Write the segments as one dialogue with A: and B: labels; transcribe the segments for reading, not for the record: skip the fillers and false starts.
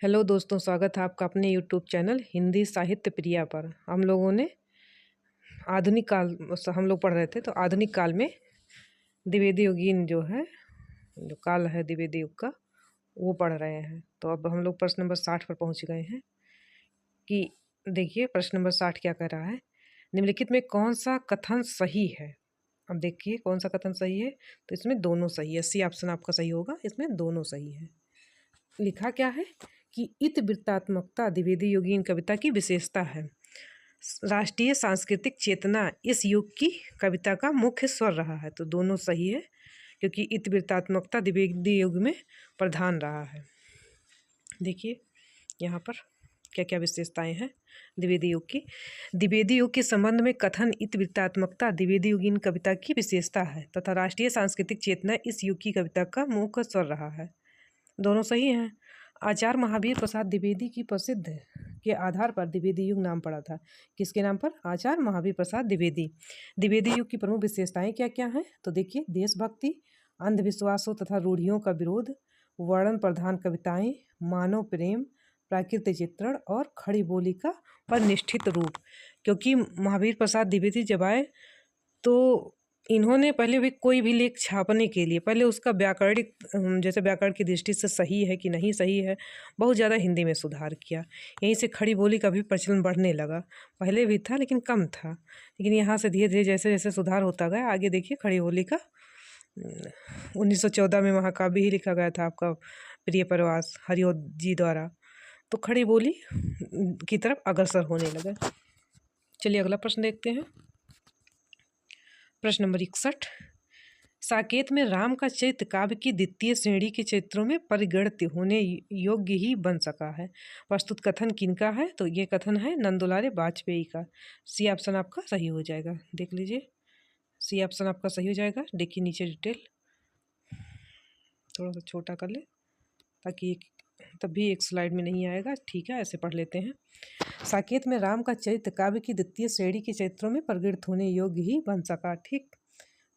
A: Hello दोस्तों, स्वागत है आपका अपने यूट्यूब चैनल हिंदी साहित्य प्रिया पर। हम लोगों ने आधुनिक काल हम लोग पढ़ रहे थे, तो आधुनिक काल में द्विवेदी युगीन जो है, जो काल है द्विवेदी युग का, वो पढ़ रहे हैं। तो अब हम लोग प्रश्न नंबर 60 पर पहुंच गए हैं कि देखिए प्रश्न नंबर 60 क्या कह रहा है। निम्नलिखित में कौन सा कथन सही है। अब देखिए कौन सा कथन सही है, तो इसमें दोनों सही है। सी ऑप्शन आपका सही होगा, इसमें दोनों सही है। लिखा क्या है कि इतिवृत्तात्मकता द्विवेदी युगीन कविता की विशेषता है। राष्ट्रीय सांस्कृतिक चेतना इस युग की कविता का मुख्य स्वर रहा है। तो दोनों सही है, क्योंकि इतिवृत्तात्मकता द्विवेदी युग में प्रधान रहा है। देखिए यहाँ पर क्या क्या विशेषताएं हैं द्विवेदी युग की। द्विवेदी युग के संबंध में कथन इतिवृत्तात्मकता द्विवेदी युगीन कविता की विशेषता है तथा राष्ट्रीय सांस्कृतिक चेतना इस युग की कविता का मुख्य स्वर रहा है। दोनों सही हैं। आचार्य महावीर प्रसाद द्विवेदी की प्रसिद्ध के आधार पर द्विवेदी युग नाम पड़ा था। किसके नाम पर? आचार्य महावीर प्रसाद द्विवेदी। द्विवेदी युग की प्रमुख विशेषताएं क्या क्या हैं? तो देखिए, देशभक्ति, अंधविश्वासों तथा रूढ़ियों का विरोध, वर्णन प्रधान कविताएं, मानव प्रेम, प्राकृतिक चित्रण और खड़ी बोली का परिनिष्ठित रूप। क्योंकि महावीर प्रसाद द्विवेदी जब आए तो इन्होंने पहले भी कोई भी लेख छापने के लिए पहले उसका व्याकरणिक जैसे व्याकरण की दृष्टि से सही है कि नहीं सही है, बहुत ज़्यादा हिंदी में सुधार किया। यहीं से खड़ी बोली का भी प्रचलन बढ़ने लगा। पहले भी था लेकिन कम था, लेकिन यहाँ से धीरे धीरे जैसे जैसे सुधार होता गया। आगे देखिए खड़ी बोली का 1914 में महाकाव्य ही लिखा गया था आपका प्रिय प्रवास हरिओद जी द्वारा। तो खड़ी बोली की तरफ अग्रसर होने लगा। चलिए अगला प्रश्न देखते हैं। प्रश्न नंबर 61। साकेत में राम का चरित्र काव्य की द्वितीय श्रेणी के चरित्रों में परिगणित होने योग्य ही बन सका है। प्रस्तुत कथन किनका है? तो ये कथन है नंदुलारे वाजपेयी का। सी ऑप्शन आपका सही हो जाएगा। देख लीजिए, सी ऑप्शन आपका सही हो जाएगा। देखिए नीचे डिटेल थोड़ा सा छोटा कर ले ताकि तब भी एक स्लाइड में नहीं आएगा। ठीक है, ऐसे पढ़ लेते हैं। साकेत में राम का चरित्र काव्य की द्वितीय श्रेणी के चरित्रों में परिगणित होने योग्य ही बन सका। ठीक,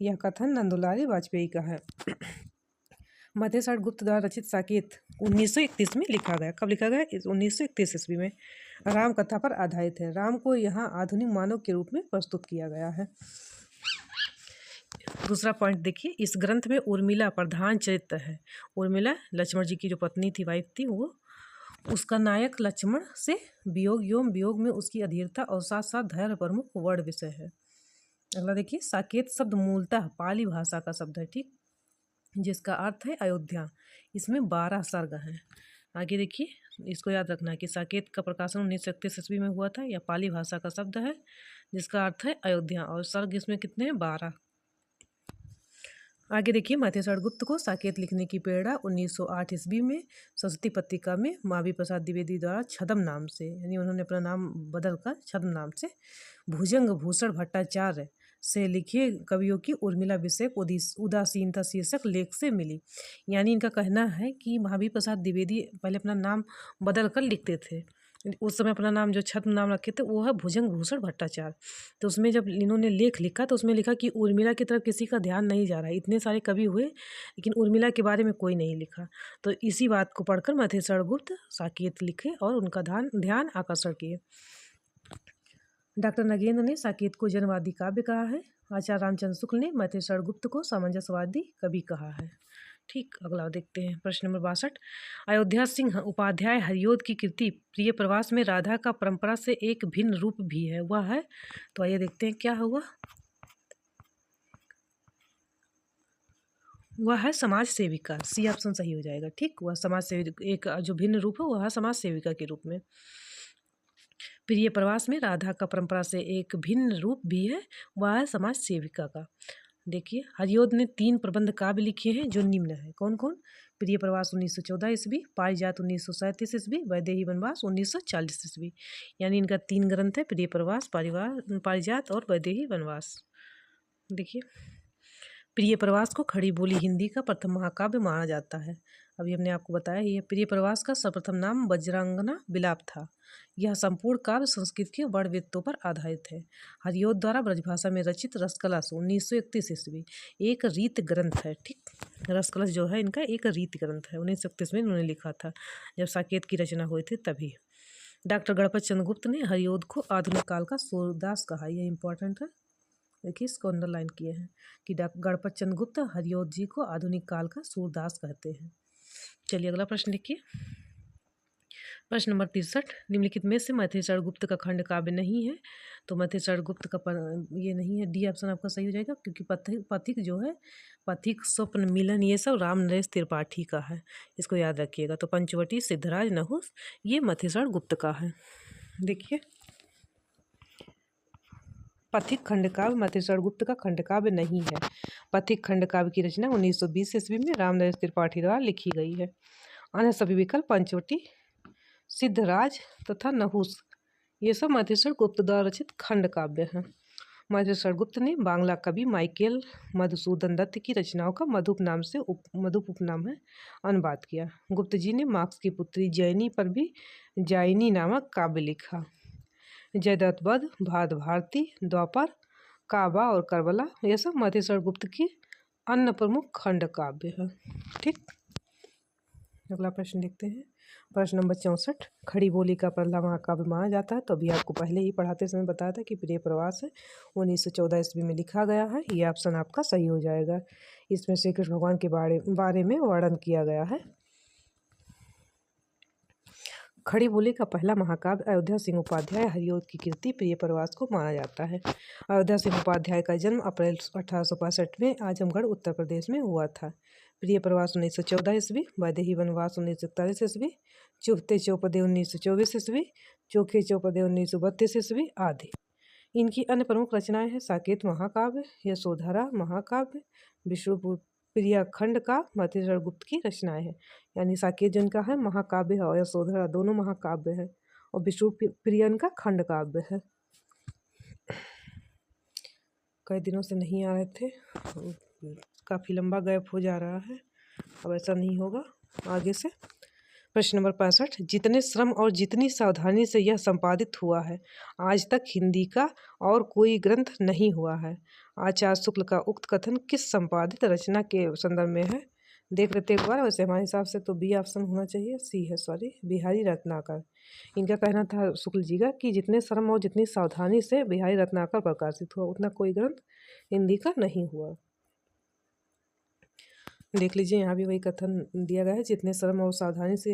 A: यह कथन नंदुलारे वाजपेयी का है। मधेश गुप्त द्वारा रचित साकेत 1931 में लिखा गया। कब लिखा गया? 1931 ईस्वी में। राम कथा पर आधारित है। राम को यहाँ आधुनिक मानव के रूप में प्रस्तुत किया गया है। दूसरा पॉइंट देखिए, इस ग्रंथ में उर्मिला प्रधान चरित्र है। उर्मिला लक्ष्मण जी की जो पत्नी थी, वाइफ थी, वो उसका नायक लक्ष्मण से वियोग एवं वियोग में उसकी अधीरता और साथ साथ धैर्य प्रमुख वर्ण विषय है। अगला देखिए, साकेत शब्द मूलतः पाली भाषा का शब्द है। ठीक, जिसका अर्थ है अयोध्या। इसमें 12 सर्ग हैं। आगे देखिए, इसको याद रखना है कि साकेत का प्रकाशन 1931 ईस्वी में हुआ था। यह पाली भाषा का शब्द है जिसका अर्थ है अयोध्या, और सर्ग इसमें कितने हैं? 12। आगे देखिए, मधेश्वर गुप्त को साकेत लिखने की प्रेरणा 1908 ईस्वी में सरस्वती पत्रिका में महावीर प्रसाद द्विवेदी द्वारा छद्म नाम से, यानी उन्होंने अपना नाम बदलकर छद्म नाम से भुजंग भूषण भट्टाचार्य से लिखे कवियों की उर्मिला विषयक उदासीनता शीर्षक लेख से मिली। यानी इनका कहना है कि महावीर प्रसाद द्विवेदी पहले अपना नाम बदल कर लिखते थे। उस समय अपना नाम जो छद्म नाम रखे थे वो है भुजंग भूषण भट्टाचार्य। तो उसमें जब इन्होंने लेख लिखा तो उसमें लिखा कि उर्मिला की तरफ किसी का ध्यान नहीं जा रहा है। इतने सारे कवि हुए लेकिन उर्मिला के बारे में कोई नहीं लिखा। तो इसी बात को पढ़कर मधेश्वर गुप्त साकेत लिखे और उनका ध्यान आकर्षण किए। डॉक्टर नगेंद्र ने साकेत को जनवादी काव्य कहा है। आचार्य रामचंद्र शुक्ल ने मधेश्वर गुप्त को सामंजस्यवादी कवि कहा है। ठीक, अगला देखते हैं। प्रश्न नंबर 62। अयोध्या सिंह उपाध्याय हरिओद की कृति प्रिय प्रवास में राधा का परंपरा से एक भिन्न रूप भी है, वह है? तो आइए देखते हैं क्या हुआ। वह है समाज सेविका। सी ऑप्शन सही हो जाएगा। ठीक, वह समाज सेविका, एक जो भिन्न रूप है वह है समाज सेविका के रूप में। प्रिय प्रवास में राधा का परंपरा से एक भिन्न रूप भी है, वह है समाज सेविका का। देखिए, हरिओद ने 3 प्रबंध काव्य लिखे हैं जो निम्न है। कौन कौन? प्रिय प्रवास 1914 ईस्वी, पारिजात 1937 ईस्वी, वैदेही वनवास 1940 ईस्वी। यानी इनका 3 ग्रंथ है, प्रिय प्रवास, पारिजात और वैदेही वनवास। देखिए, प्रिय प्रवास को खड़ी बोली हिंदी का प्रथम महाकाव्य माना जाता है। अभी हमने आपको बताया ही है। प्रिय प्रवास का सर्वप्रथम नाम वज्रांगना विलाप था। यह संपूर्ण काव्य संस्कृत के वर्णवृत्तों पर आधारित है। हरिओद द्वारा ब्रजभाषा में रचित रसकलश 1931 ईस्वी एक रीत ग्रंथ है। ठीक, रसकलश जो है इनका एक रीत ग्रंथ है। 1931 में इन्होंने लिखा था, जब साकेत की रचना हुई थी तभी। डॉक्टर गणपत चंद्रगुप्त ने हरिओद को आधुनिक काल का सूरदास कहा। यह इंपॉर्टेंट है, देखिए इसको अंडरलाइन किए हैं कि गणपत चंद्रगुप्त हरिओद जी को आधुनिक काल का सूरदास कहते हैं। चलिए अगला प्रश्न देखिए। प्रश्न नंबर 63, निम्नलिखित में से मथेश्वर गुप्त का खंड काव्य नहीं है। तो मथेश्वर गुप्त का ये नहीं है, डी ऑप्शन आपका सही हो जाएगा, क्योंकि पथिक जो है, पथिक, स्वप्न, मिलन, ये सब राम नरेश त्रिपाठी का है, इसको याद रखिएगा। तो पंचवटी, सिद्धराज, नहुस ये मथेश्वर गुप्त का है। देखिए पथिक खंडकाव्य मथेश्वर गुप्त का खंडकाव्य नहीं है। पथिक खंडकाव्य की रचना 1920 ईस्वी में राम नरेश त्रिपाठी द्वारा लिखी गई है। अन्य सभी विकल्प पंचवटी, सिद्धराज तथा नहुस ये सब मथेश्वर गुप्त द्वारा रचित खंड काव्य हैं। मथेश्वर गुप्त ने बांग्ला कवि माइकेल मधुसूदन दत्त की रचनाओं का मधुप नाम से मधुप उपनाम है अनुवाद किया। गुप्त जी ने मार्क्स की पुत्री जैनी पर भी जाइनी नामक काव्य लिखा। जयदत्त वध, भाद भारती, द्वापर, काबा और करबला ये सब मथेश्वर गुप्त की अन्य प्रमुख खंड काव्य है। ठीक, अगला प्रश्न देखते हैं। प्रश्न नंबर 64, खड़ी बोली का पहला महाकाव्य माना जाता है। तो अभी आपको पहले ही पढ़ाते समय बताया था कि प्रिय प्रवास है 1914 ईस्वी में लिखा गया है। ये ऑप्शन आपका सही हो जाएगा। इसमें श्री कृष्ण भगवान के बारे में वर्णन किया गया है। खड़ी बोली का पहला महाकाव्य अयोध्या सिंह उपाध्याय हरिओद की कृति प्रिय प्रवास को माना जाता है। अयोध्या सिंह उपाध्याय का जन्म अप्रैल 1865 में आजमगढ़ उत्तर प्रदेश में हुआ था। प्रिय प्रवास 1914 ईस्वी, वैदेही वनवास 1941 ईस्वी, चुपते चौपदे 1924 ईस्वी, चोखे चौपदे 1932 ईस्वी आदि। इनकी अन्य प्रमुख रचनाएं हैं साकेत महाकाव्य, यशोधरा महाकाव्य, विष्णु प्रिया खंड का मथेश्वर गुप्त की रचनाएं हैं। यानी साकेत जिनका है महाकाव्य है और यशोधरा दोनों महाकाव्य है और विष्णु प्रियन का खंड काव्य है। कई दिनों से नहीं आ रहे थे, काफ़ी लंबा गैप हो जा रहा है, अब ऐसा नहीं होगा आगे से। प्रश्न नंबर 65, जितने श्रम और जितनी सावधानी से यह संपादित हुआ है, आज तक हिंदी का और कोई ग्रंथ नहीं हुआ है। आचार्य शुक्ल का उक्त कथन किस संपादित रचना के संदर्भ में है? देख लेते एक बार। वैसे हमारे हिसाब से तो बी ऑप्शन होना चाहिए, सी है, सॉरी, बिहारी रत्नाकर। इनका कहना था शुक्ल जी का कि जितने श्रम और जितनी सावधानी से बिहारी रत्नाकर प्रकाशित हुआ, उतना कोई ग्रंथ हिंदी का नहीं हुआ। देख लीजिए, यहाँ भी वही कथन दिया गया है, जितने श्रम और सावधानी से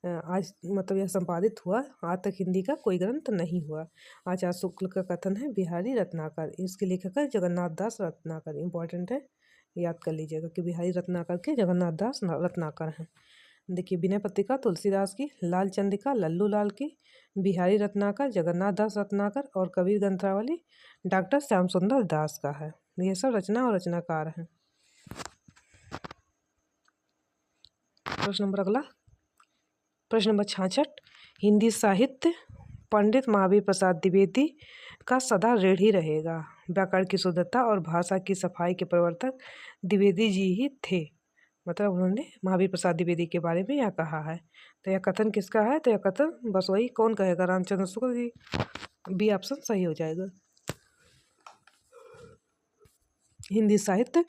A: आज मतलब यह संपादित हुआ, आज तक हिंदी का कोई ग्रंथ नहीं हुआ। आचार्य शुक्ल का कथन है बिहारी रत्नाकर, इसके लेखक है जगन्नाथ दास रत्नाकर। इंपॉर्टेंट है, याद कर लीजिएगा कि बिहारी रत्नाकर के जगन्नाथ दास रत्नाकर हैं। देखिए, विनय पत्रिका तुलसीदास की, लाल चंद्रिका लल्लू लाल की, बिहारी रत्नाकर जगन्नाथ दास रत्नाकर और कबीर ग्रंथावली डॉक्टर श्याम सुंदर दास का है। ये सब रचना और रचनाकार हैं। प्रश्न नंबर अगला, प्रश्न नंबर 66, हिंदी साहित्य पंडित महावीर प्रसाद द्विवेदी का सदा ऋणी रहेगा। व्याकरण की शुद्धता और भाषा की सफाई के प्रवर्तक द्विवेदी जी ही थे। मतलब उन्होंने महावीर प्रसाद द्विवेदी के बारे में यह कहा है। तो यह कथन किसका है? तो यह कथन बस वही कौन कहेगा, रामचंद्र शुक्ल जी। बी ऑप्शन सही हो जाएगा। हिंदी साहित्य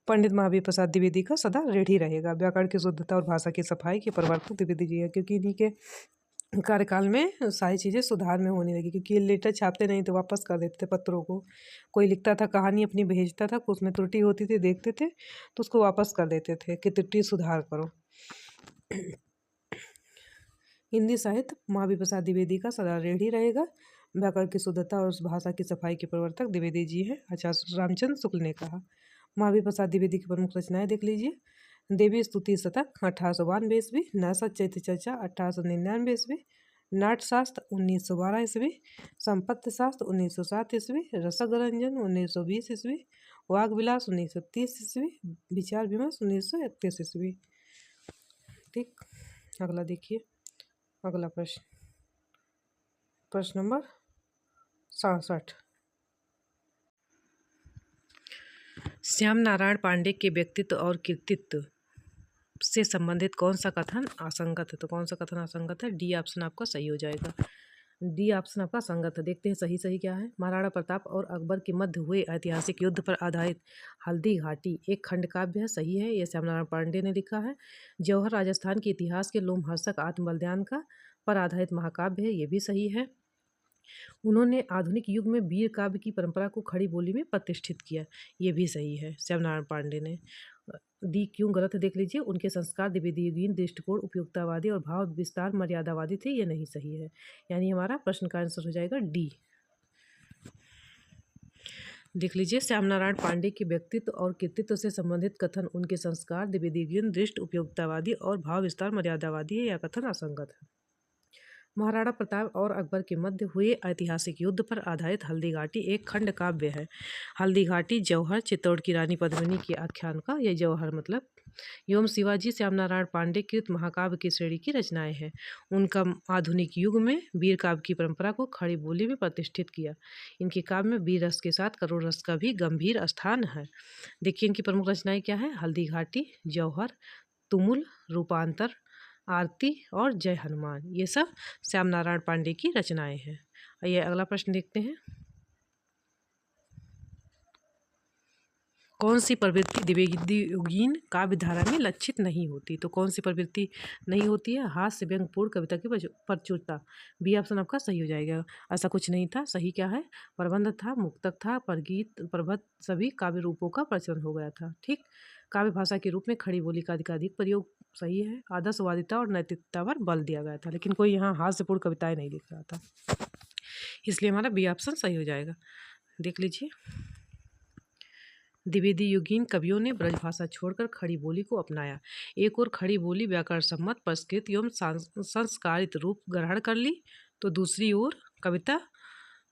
A: पंडित महावीर प्रसाद द्विवेदी का सदा ऋणी रहेगा। व्याकरण की शुद्धता और भाषा की सफाई के प्रवर्तक द्विवेदी जी है, क्योंकि इन्हीं के कार्यकाल में सारी चीज़ें सुधार में होने लगी। क्योंकि ये लेटर छापते नहीं तो वापस कर देते थे पत्रों को। कोई लिखता था, कहानी अपनी भेजता था, उसमें त्रुटि होती थी, देखते थे तो उसको वापस कर देते थे कि त्रुटि सुधार करो। हिंदी साहित्य महावीर प्रसाद द्विवेदी का सदा ऋणी रहेगा। व्याकरण की शुद्धता और उस भाषा की सफाई के प्रवर्तक द्विवेदी जी है, आचार्य रामचंद्र शुक्ल ने कहा। महावीर प्रसाद द्विवेदी की प्रमुख रचनाएं देख लीजिए। देवी स्तुति शतक 1892 ईस्वी, नैसठ चैत्य चर्चा 1899 ईस्वी, नाट्यशास्त्र 1912 ईस्वी, संपत्ति शास्त्र 1907 ईस्वी, रसगरंजन 1920 ईस्वी, वाग विलास 1930 ईस्वी, विचार विमर्श 1931 ईस्वी। ठीक, अगला देखिए। अगला प्रश्न, प्रश्न नंबर 67, श्याम नारायण पांडे के व्यक्तित्व और कृतित्व से संबंधित कौन सा कथन असंगत है? तो कौन सा कथन असंगत है? डी ऑप्शन आपका सही हो जाएगा। डी ऑप्शन आपका संगत है। देखते हैं सही सही क्या है। महाराणा प्रताप और अकबर के मध्य हुए ऐतिहासिक युद्ध पर आधारित हल्दी घाटी एक खंड काव्य है। सही है, ये श्यामनारायण पांडे ने लिखा है। जौहर राजस्थान के इतिहास के लोमहर्षक आत्म बलिदान का पर आधारित महाकाव्य है, ये भी सही है। उन्होंने आधुनिक युग में वीर काव्य की परंपरा को खड़ी बोली में प्रतिष्ठित किया, ये भी सही है श्यामनारायण पांडे ने। डी क्यों गलत है देख लीजिए। उनके संस्कार द्विवेदीयुगीन दृष्टिकोण उपयुक्तावादी और भाव विस्तार मर्यादावादी थे, ये नहीं सही है। यानी हमारा प्रश्न का आंसर हो जाएगा डी। देख लीजिए, श्यामनारायण पांडे के व्यक्तित्व और कृतित्व से संबंधित कथन उनके संस्कार द्विवेदीयुगीन दृष्टि उपयुक्तावादी और भाव विस्तार मर्यादावादी है, यह कथन असंगत है। महाराणा प्रताप और अकबर के मध्य हुए ऐतिहासिक युद्ध पर आधारित हल्दी घाटी एक खंड काव्य है। हल्दी घाटी जौहर चित्तौड़ की रानी पद्मिनी के आख्यान का, यह जौहर मतलब एवं शिवाजी श्यामनारायण पांडे कृत महाकाव्य की श्रेणी की रचनाएं हैं। उनका आधुनिक युग में वीर काव्य की परंपरा को खड़ी बोली में प्रतिष्ठित किया। इनके काव्य में वीर रस के साथ करुण रस का भी गंभीर स्थान है। देखिए इनकी प्रमुख रचनाएं क्या है। हल्दी घाटी, जौहर, तुमुल, रूपांतर, आरती और जय हनुमान, ये सब श्यामनारायण पांडे की रचनाएं हैं। आइए अगला प्रश्न देखते हैं। कौन सी प्रवृत्ति द्विवेदीयुगीन काव्य धारा में लक्षित नहीं होती? तो कौन सी प्रवृत्ति नहीं होती है? हास्य व्यंग्यपूर्ण कविता की प्रचुरता। बी ऑप्शन आपका सही हो जाएगा। ऐसा कुछ नहीं था। सही क्या है? प्रबंध था, मुक्तक था, परगीत, प्रबंध सभी काव्य रूपों का प्रचलन हो गया था। ठीक। काव्य भाषा के रूप में खड़ी बोली का अधिकाधिक प्रयोग। सही है। आदर्शवादिता और नैतिकता पर बल दिया गया था, लेकिन कोई यहाँ हास्यपूर्ण कविताएं नहीं लिख रहा था, इसलिए हमारा बी ऑप्शन सही हो जाएगा। देख लीजिए, द्विवेदीयुगीन कवियों ने ब्रजभाषा छोड़कर खड़ी बोली को अपनाया। एक और खड़ी बोली व्याकरण सम्मत परिष्कृत एवं संस्कारित रूप ग्रहण कर ली, तो दूसरी ओर कविता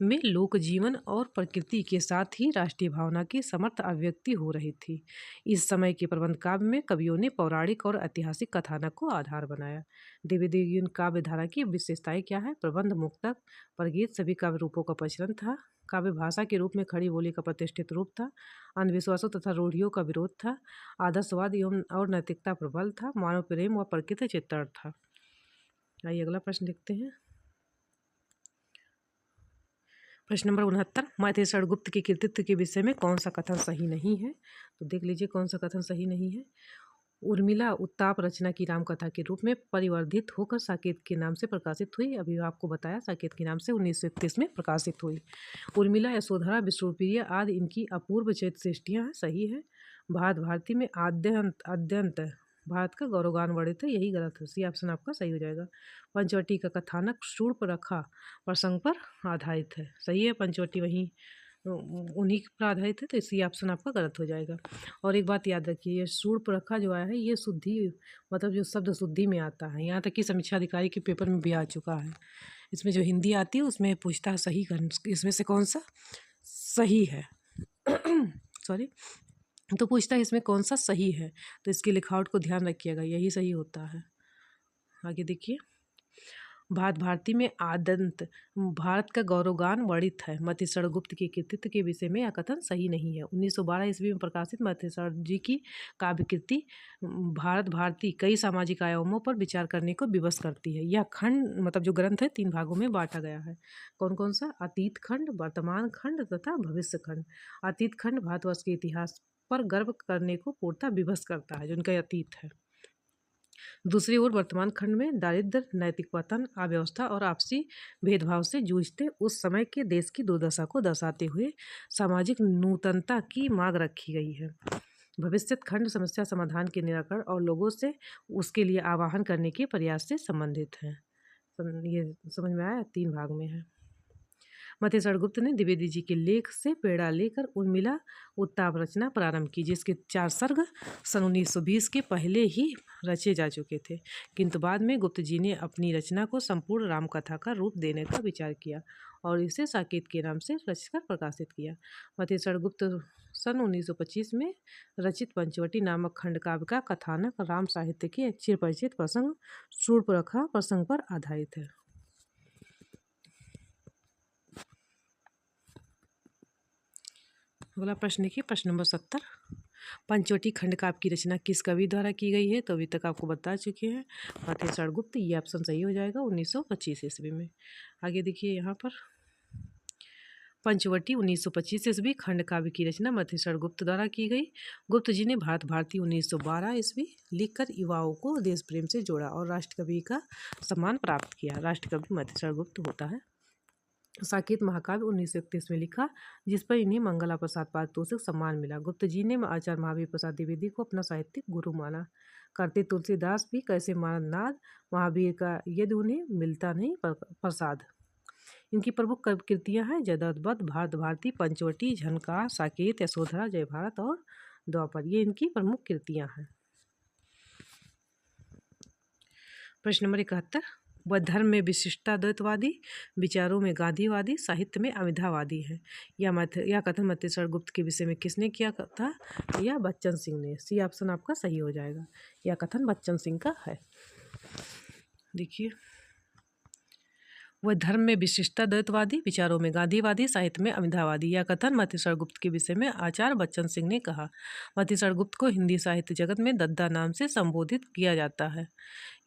A: में लोक जीवन और प्रकृति के साथ ही राष्ट्रीय भावना की समर्थ अभिव्यक्ति हो रही थी। इस समय के प्रबंध काव्य में कवियों ने पौराणिक और ऐतिहासिक कथानक को आधार बनाया। द्विवेदीयुगीन काव्य धारा की विशेषताएं क्या है? प्रबंध, मुक्तक, परगीत सभी काव्य रूपों का प्रचलन था। काव्य भाषा के रूप में खड़ी बोली का प्रतिष्ठित रूप था। अंधविश्वासों तथा रूढ़ियों का विरोध था। आदर्शवाद एवं और नैतिकता प्रबल था। मानव प्रेम व प्रकृति चित्रण था। आइए अगला प्रश्न देखते हैं। प्रश्न नंबर 69, माहेश्वर गुप्त के कृतित्व के विषय में कौन सा कथन सही नहीं है? तो देख लीजिए कौन सा कथन सही नहीं है। उर्मिला उत्ताप रचना की रामकथा के रूप में परिवर्धित होकर साकेत के नाम से प्रकाशित हुई। अभी आपको बताया, साकेत के नाम से 1931 में प्रकाशित हुई। उर्मिला, यशोधरा, विष्णुप्रिया आदि इनकी अपूर्व चरित्र सृष्टियाँ हैं। सही है। भारत भारती में आद्यंत भारत का गौरवगान वर्णित है, यही गलत है। सी ऑप्शन आपका सही हो जाएगा। पंचवटी का कथानक शूर्पणखा प्रसंग पर आधारित है। सही है, पंचवटी वहीं उन्हीं पर आधारित है, तो सी ऑप्शन आपका गलत हो जाएगा। और एक बात याद रखिए, ये शूर्पणखा जो आया है ये शुद्धि मतलब जो शब्द शुद्धि में आता है, यहाँ तक कि समीक्षा अधिकारी के पेपर में भी आ चुका है। इसमें जो हिंदी आती है उसमें पूछता है सही इसमें से कौन सा सही है सॉरी, तो पूछता है इसमें कौन सा सही है, तो इसकी लिखावट को ध्यान रखिएगा, यही सही होता है। आगे देखिए, भारत भारती में आदंत भारत का गौरवगान वर्णित है। मतेश्वर गुप्त के कृतित्व के विषय में यह कथन सही नहीं है। 1912 ईस्वी में प्रकाशित मतेश्वर जी की काव्य कृति भारत भारती कई सामाजिक आयामों पर विचार करने को विवश करती है। यह खंड मतलब जो ग्रंथ है 3 भागों में बांटा गया है। कौन कौन सा? अतीत खंड, वर्तमान खंड तथा भविष्य खंड। अतीत खंड भारतवर्ष के इतिहास पर गर्व करने को पूर्णतः विवश करता है, जो उनका अतीत है। दूसरी ओर वर्तमान खंड में दारिद्र्य, नैतिक पतन, अव्यवस्था और आपसी भेदभाव से जूझते उस समय के देश की दुर्दशा को दर्शाते हुए सामाजिक नूतनता की मांग रखी गई है। भविष्य खंड समस्या समाधान के निराकरण और लोगों से उसके लिए आवाहन करने के प्रयास से संबंधित है। ये समझ में आया? 3 भाग में है। मतेश्वर गुप्त ने द्विवेदी जी के लेख से प्रेरणा लेकर उर्मिला उत्ताप रचना प्रारंभ की, जिसके 4 सर्ग सन 1920 के पहले ही रचे जा चुके थे, किंतु बाद में गुप्त जी ने अपनी रचना को संपूर्ण रामकथा का रूप देने का विचार किया और इसे साकेत के नाम से रचकर प्रकाशित किया। मतेश्वर गुप्त सन 1925 में रचित पंचवटी नामक खंड काव्य का कथानक राम साहित्य के एक चिरपरिचित प्रसंग शूर्पणखा प्रसंग पर आधारित है। अगला प्रश्न देखिए, प्रश्न नंबर 70। पंचवटी खंड काव्य की रचना किस कवि द्वारा की गई है? तो अभी तक आपको बता चुके हैं, मथेश्वर गुप्त। ये ऑप्शन सही हो जाएगा, 1925 ईस्वी में। आगे देखिए यहाँ पर, पंचवटी 1925 ईस्वी खंड काव्य की रचना मथेश्वर गुप्त द्वारा की गई। गुप्त जी ने भारत भारती 1912 ईस्वी लिखकर युवाओं को देश प्रेम से जोड़ा और राष्ट्रकवि का सम्मान प्राप्त किया। राष्ट्रकवि मथेश्वर गुप्त होता है। साकेत महाकाव्य 1931 में लिखा, जिस पर इन्हें मंगला प्रसाद पारितोषिक सम्मान मिला। गुप्त जी ने आचार्य महावीर प्रसाद द्विवेदी को अपना साहित्यिक गुरु माना। करते तुलसीदास भी कैसे माननाद महावीर का, यदि उन्हें मिलता नहीं प्रसाद। इनकी प्रमुख कृतियां हैं जयद्रथ, भारत भारती, पंचवटी, झनकार, साकेत, यशोधरा, जय भारत और द्वापर। ये इनकी प्रमुख कृतियां हैं। प्रश्न नंबर 71। वह धर्म में विशिष्टाद्वैतवादी, विचारों में गांधीवादी, साहित्य में अमितावादी है। यह कथन मथेश्वर गुप्त के विषय में किसने किया था? यह बच्चन सिंह ने। सी ऑप्शन आपका सही हो जाएगा। यह कथन बच्चन सिंह का है। देखिए, वह धर्म में विशिष्टाद्वैतवादी, विचारों में गांधीवादी, साहित्य में अमितावादी। यह कथन मथेश्वर गुप्त के विषय में आचार्य बच्चन सिंह ने कहा। मथेश्वर गुप्त को हिंदी साहित्य जगत में दद्दा नाम से संबोधित किया जाता है।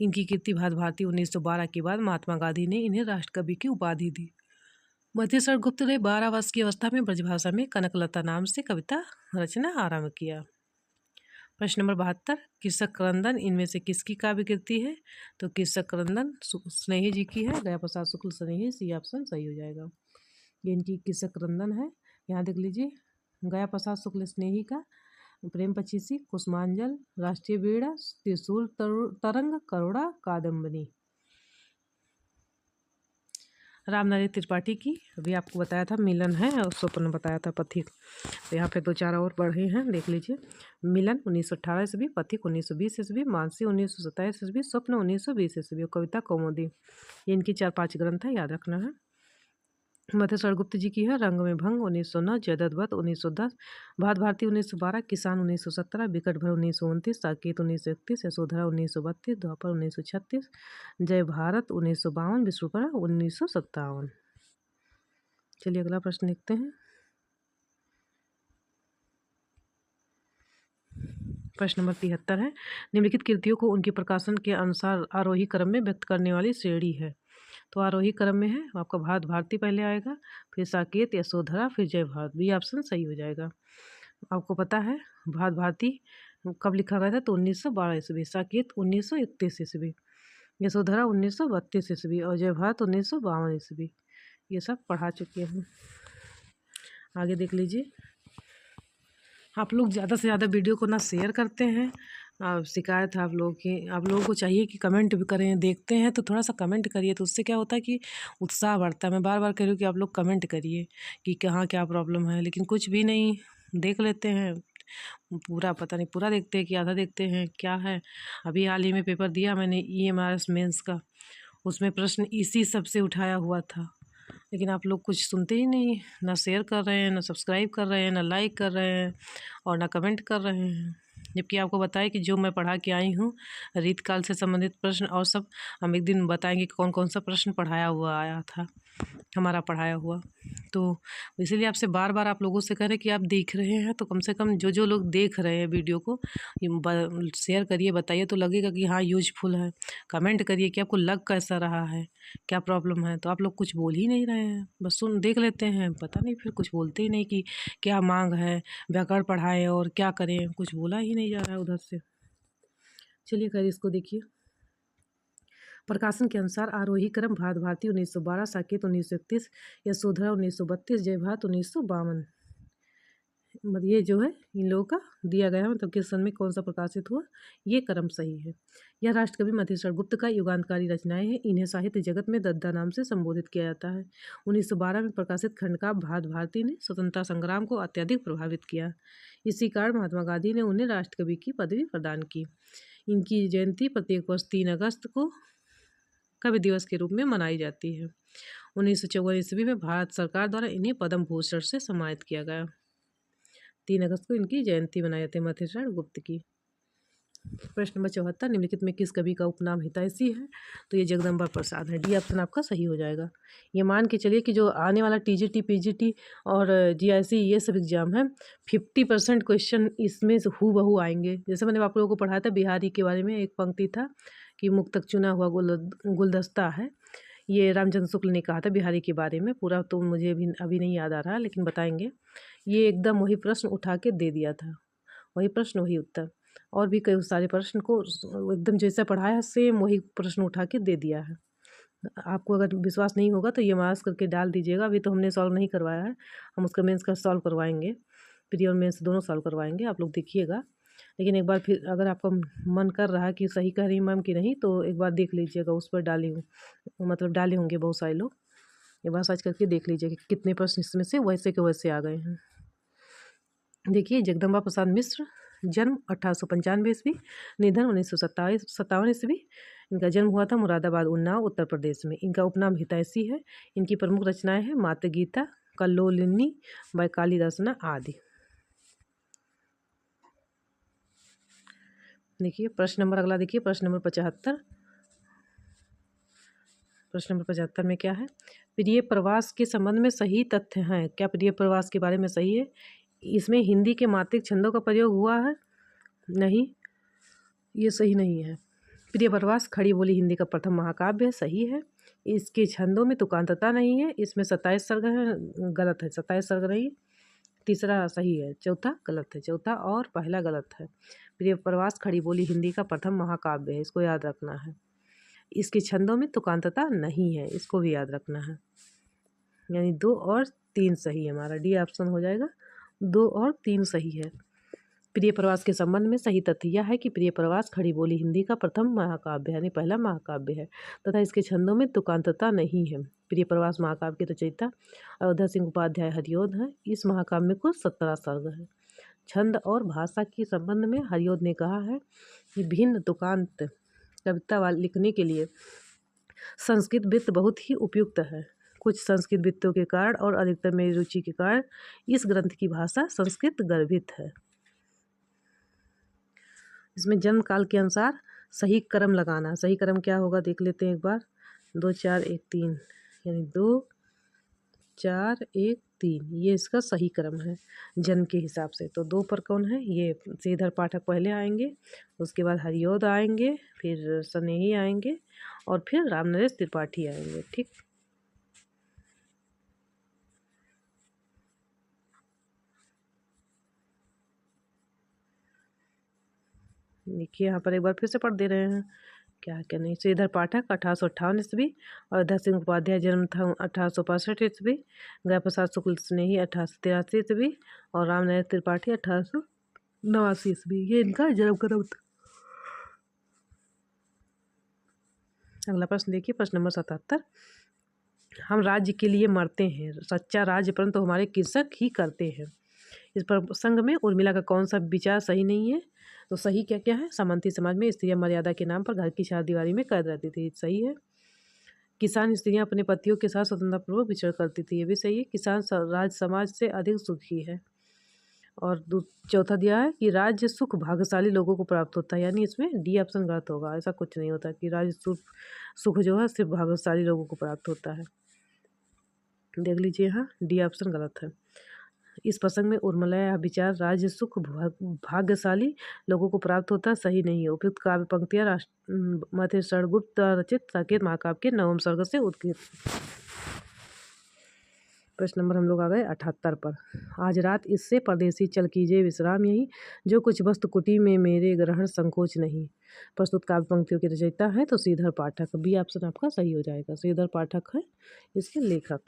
A: इनकी कीर्ति भारत भारती 1912 के बाद महात्मा गांधी ने इन्हें राष्ट्रकवि की उपाधि दी। मथेश्वर गुप्त ने 12 वर्ष की अवस्था में ब्रजभाषा में कनकलता नाम से कविता रचना आरंभ किया। प्रश्न नंबर 72। किसक क्रंदन इनमें से किसकी काव्य कृति है? तो किसक क्रंदन स्नेही जी की है, गया प्रसाद शुक्ल स्नेही। सी ऑप्शन सही हो जाएगा। ये इनकी किसक क्रंदन है। यहाँ देख लीजिए, गया प्रसाद शुक्ल स्नेही का प्रेम पचीसी, कुसुमांजल, राष्ट्रीय बेड़ा, त्रिशूल तरंग, करुणा कादम्बनी। रामनारायण त्रिपाठी की अभी आपको बताया था मिलन है, और स्वप्न बताया था पथिक। तो यहाँ पे 2-4 और पढ़े हैं, देख लीजिए। मिलन 1918 ईस्वी, पथिक 1920 ईस्वी, मानसी 1927 ईस्वी, स्वप्न 1920 ईस्वी और कविता कौमुदी। ये इनकी 4-5 ग्रंथ है, याद रखना है। मथेश्वर गुप्त जी की है रंग में भंग 1909, जयद्रथ 1910, भारत भारती 1912, किसान 1917, विकट भर 1929, साकेत 1931, यशोधरा 1932, द्वापर 1936, जय भारत 1952, विष्णुपुरा 1957। चलिए अगला प्रश्न देखते हैं। प्रश्न नंबर 73 है। निम्नलिखित कृतियों को उनके प्रकाशन के अनुसार आरोही क्रम में व्यक्त करने वाली श्रेणी है। तो आरोही क्रम में है आपका भारत भारती पहले आएगा, फिर साकेत, यशोधरा, फिर जय भारत। बी ऑप्शन सही हो जाएगा। आपको पता है भारत भारती कब लिखा गया था? तो 1912 ईस्वी, साकेत 1931 ईस्वी, यशोधरा 1932 ईस्वी और जय भारत 1952 ईस्वी। ये सब पढ़ा चुके हैं। आगे देख लीजिए। आप लोग ज़्यादा से ज़्यादा वीडियो को ना शेयर करते हैं। शिकायत है आप लोगों की। आप लोगों को चाहिए कि कमेंट भी करें। देखते हैं तो थोड़ा सा कमेंट करिए, तो उससे क्या होता है कि उत्साह बढ़ता है। मैं बार बार कह रही हूँ कि आप लोग कमेंट करिए कि कहाँ क्या प्रॉब्लम है, लेकिन कुछ भी नहीं। देख लेते हैं पूरा, पता नहीं पूरा देखते हैं कि आधा देखते हैं, क्या है। अभी हाल ही में पेपर दिया मैंने EMRS मेंस का, उसमें प्रश्न इसी सब से उठाया हुआ था, लेकिन आप लोग कुछ सुनते ही नहीं। ना शेयर कर रहे हैं, ना सब्सक्राइब कर रहे हैं, ना लाइक कर रहे हैं और ना कमेंट कर रहे हैं। जबकि आपको बताया कि जो मैं पढ़ा के आई हूँ रीतकाल से संबंधित प्रश्न और सब, हम एक दिन बताएंगे कि कौन कौन सा प्रश्न पढ़ाया हुआ आया था, हमारा पढ़ाया हुआ। तो इसीलिए आपसे बार बार आप लोगों से कह रहे हैं कि आप देख रहे हैं, तो कम से कम जो जो लोग देख रहे हैं वीडियो को शेयर करिए, बताइए तो लगेगा कि हाँ यूजफुल है। कमेंट करिए कि आपको लग कैसा रहा है, क्या प्रॉब्लम है। तो आप लोग कुछ बोल ही नहीं रहे हैं, बस सुन देख लेते हैं, पता नहीं फिर कुछ बोलते ही नहीं कि क्या मांग है, व्याकरण पढ़ाएं और क्या करें, कुछ बोला ही नहीं जा रहा है उधर से। चलिए खैर इसको देखिए। प्रकाशन के अनुसार आरोही क्रम भारत भारती 1912, साकेत 1931, यशोधरा 1932, जय भारत 1952। मतलब ये जो है इन लोगों का दिया गया है, मतलब किस सन में कौन सा प्रकाशित हुआ, ये क्रम सही है। यह राष्ट्रकवि मथेश्वर गुप्त का युगांतकारी रचनाएं हैं। इन्हें साहित्य जगत में दद्दा नाम से संबोधित किया जाता है। 1912 में प्रकाशित खंड का भारत भारती ने स्वतंत्रता संग्राम को अत्यधिक प्रभावित किया। इसी कारण महात्मा गांधी ने उन्हें राष्ट्रकवि की पदवी प्रदान की। इनकी जयंती प्रत्येक वर्ष 3 अगस्त को कवि दिवस के रूप में मनाई जाती है। 1954 ईस्वी में भारत सरकार द्वारा इन्हें पद्म भूषण से सम्मानित किया गया। 3 अगस्त को इनकी जयंती मनाई जाती है मथेश्वर गुप्त की। प्रश्न नंबर 74, निम्नलिखित में किस कवि का उपनाम हितैषी है? तो ये जगदम्बा प्रसाद है। डी ऑप्शन आपका सही हो जाएगा। ये मान के चलिए कि जो आने वाला टीजीटी, पीजीटी और जीआईसी ये सब एग्जाम है, 50% क्वेश्चन इसमें से हूबहू आएंगे। जैसे मैंने आप लोगों को पढ़ाया था बिहारी के बारे में, एक पंक्ति था कि मुक्तक चुना हुआ गुलदस्ता है। ये रामचंद्र शुक्ल ने कहा था बिहारी के बारे में। पूरा तो मुझे अभी नहीं याद आ रहा, लेकिन बताएंगे। ये एकदम वही प्रश्न उठा के दे दिया था, वही प्रश्न वही उत्तर। और भी कई सारे प्रश्न को एकदम जैसा पढ़ाया सेम वही प्रश्न उठा के दे दिया है। आपको अगर विश्वास नहीं होगा तो ये मार्क्स करके डाल दीजिएगा। अभी तो हमने सॉल्व नहीं करवाया है, हम उसका मेंस का सॉल्व करवाएंगे, प्री और मेंस दोनों सॉल्व करवाएंगे, आप लोग देखिएगा। लेकिन एक बार फिर अगर आपका मन कर रहा है कि सही कह रही मैम कि नहीं, तो एक बार देख लीजिएगा, उस पर डाले होंगे बहुत सारे लोग। एक बार सर्च करके देख लीजिए कि कितने प्रश्न इसमें से वैसे के वैसे आ गए हैं। देखिए, जगदम्बा प्रसाद मिश्र, जन्म 1895 ईस्वी, निधन 1957 ईस्वी। इनका जन्म हुआ था मुरादाबाद, उन्नाव, उत्तर प्रदेश में। इनका उपनाम हितैषी है। इनकी प्रमुख रचनाएं हैं मातृ गीता, कल्लोलिनी, वैकाली रचना आदि। देखिए प्रश्न नंबर अगला, देखिए प्रश्न नंबर 75। प्रश्न नंबर 75 में क्या है? प्रिय प्रवास के संबंध में सही तथ्य हैं। क्या प्रिय प्रवास के बारे में सही है? इसमें हिंदी के मात्रिक छंदों का प्रयोग हुआ है? नहीं, ये सही नहीं है। प्रिय प्रवास खड़ी बोली हिंदी का प्रथम महाकाव्य है, सही है। इसके छंदों में तुकांतता नहीं है। इसमें 27 सर्ग है, गलत है। 27 सर्ग नहीं, तीसरा सही है, चौथा गलत है। चौथा और पहला गलत है। प्रिय प्रवास खड़ी बोली हिंदी का प्रथम महाकाव्य है, इसको याद रखना है। इसके छंदों में तुकांतता नहीं है, इसको भी याद रखना है। यानी 2 और 3 सही है, हमारा डी ऑप्शन हो जाएगा। 2 और 3 सही है। प्रिय प्रवास के संबंध में सही तथ्य यह है कि प्रिय प्रवास खड़ी बोली हिंदी का प्रथम महाकाव्य यानी पहला महाकाव्य है तथा इसके छंदों में तुकांतता नहीं है। प्रिय प्रवास महाकाव्य के रचयिता अयोध्या सिंह उपाध्याय हरिओद हैं। इस महाकाव्य में कुल 17 सर्ग हैं। छंद और भाषा के संबंध में हरिओद ने कहा है कि भिन्न तुकांत कविता लिखने के लिए संस्कृत वित्त बहुत ही उपयुक्त है। कुछ संस्कृत वित्तों के कारण और अधिकतर मेरी रुचि के कारण इस ग्रंथ की भाषा संस्कृत गर्भित है। इसमें जन्म काल के अनुसार सही क्रम लगाना। सही क्रम क्या होगा देख लेते हैं एक बार। 2 4 1 3 यानी 2 4 1 3 ये इसका सही क्रम है जन्म के हिसाब से। तो 2 पर कौन है? ये श्रीधर पाठक पहले आएंगे, उसके बाद हरिओद आएंगे, फिर स्नेही आएंगे और फिर रामनरेश त्रिपाठी आएंगे। ठीक, देखिए यहाँ पर एक बार फिर से पढ़ दे रहे हैं क्या क्या नहीं। श्रीधर पाठक 1858 ईस्वी, अयोध्या सिंह उपाध्याय जन्म था 1865 ईस्वी, गया प्रसाद शुक्ल स्नेही 1883 ईस्वी और रामनरेश त्रिपाठी 1889 ईस्वी। ये इनका जन्म क्रम था। अगला प्रश्न देखिए, प्रश्न नंबर 77। हम राज्य के लिए मरते हैं, सच्चा राज्य परंतु हमारे कृषक ही करते हैं। इस प्रसंग में उर्मिला का कौन सा विचार सही नहीं है? तो सही क्या क्या है? सामंती समाज में स्त्रियां मर्यादा के नाम पर घर की चारदीवारी में कैद रहती थी, सही है। किसान स्त्रियां अपने पतियों के साथ स्वतंत्रतापूर्वक विचरण करती थी, ये भी सही है। किसान राज समाज से अधिक सुखी है। और चौथा दिया है कि राज्य सुख भाग्यशाली लोगों को प्राप्त होता है, यानी इसमें डी ऑप्शन गलत होगा। ऐसा कुछ नहीं होता कि राज्य सुख जो है सिर्फ भाग्यशाली लोगों को प्राप्त होता है। देख लीजिए, हाँ डी ऑप्शन गलत है। इस प्रसंग में उर्मिला यह विचार राज्य सुख भाग्यशाली लोगों को प्राप्त होता सही नहीं है। उपयुक्त काव्य पंक्तियां मथेशगुप्त रचित साकेत महाकाव्य के 9वें सर्ग से उद्गीत। प्रश्न नंबर हम लोग आ गए 78 पर। आज रात इससे परदेसी चल कीजिए विश्राम यही, जो कुछ वस्तु कुटी में मेरे ग्रहण संकोच नहीं। प्रस्तुत काव्य पंक्तियों के रचयिता है तो श्रीधर पाठक, बी ऑप्शन आपका सही हो जाएगा। श्रीधर पाठक है इसके लेखक।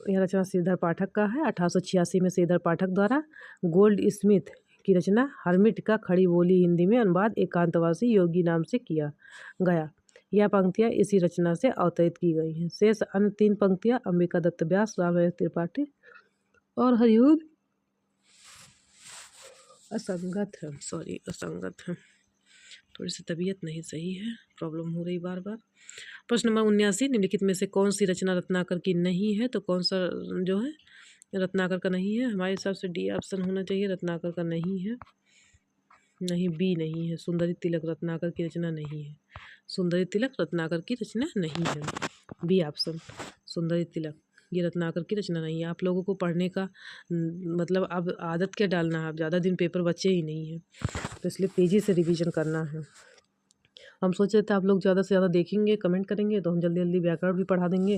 A: यह रचना श्रीधर पाठक का है। 1886 में श्रीधर पाठक द्वारा गोल्ड स्मिथ की रचना हर्मिट का खड़ी बोली हिंदी में अनुवाद एकांतवासी योगी नाम से किया गया। यह पंक्तियां इसी रचना से अवतरित की गई हैं। शेष अन्य 3 पंक्तियां अंबिका दत्त व्यास, रामनरेश त्रिपाठी और हरिओद असंगत है। असंगत है, थोड़ी सी तबीयत नहीं सही है, प्रॉब्लम हो रही बार बार। प्रश्न नंबर 79। निम्नलिखित में से कौन सी रचना रत्नाकर की नहीं है? तो कौन सा जो है रत्नाकर का नहीं है, हमारे हिसाब से डी ऑप्शन होना चाहिए, रत्नाकर का नहीं है, नहीं बी नहीं है, सुंदरी तिलक रत्नाकर की रचना नहीं है, सुंदरी तिलक रत्नाकर की रचना नहीं है, बी ऑप्शन सुंदरी तिलक ये रत्नाकर की रचना नहीं है। आप लोगों को पढ़ने का मतलब अब आदत क्या डालना है, अब ज़्यादा दिन पेपर बचे ही नहीं है, तो इसलिए तेज़ी से रिवीजन करना है। हम सोच रहे थे आप लोग ज़्यादा से ज़्यादा देखेंगे, कमेंट करेंगे तो हम जल्दी जल्दी व्याकरण भी पढ़ा देंगे,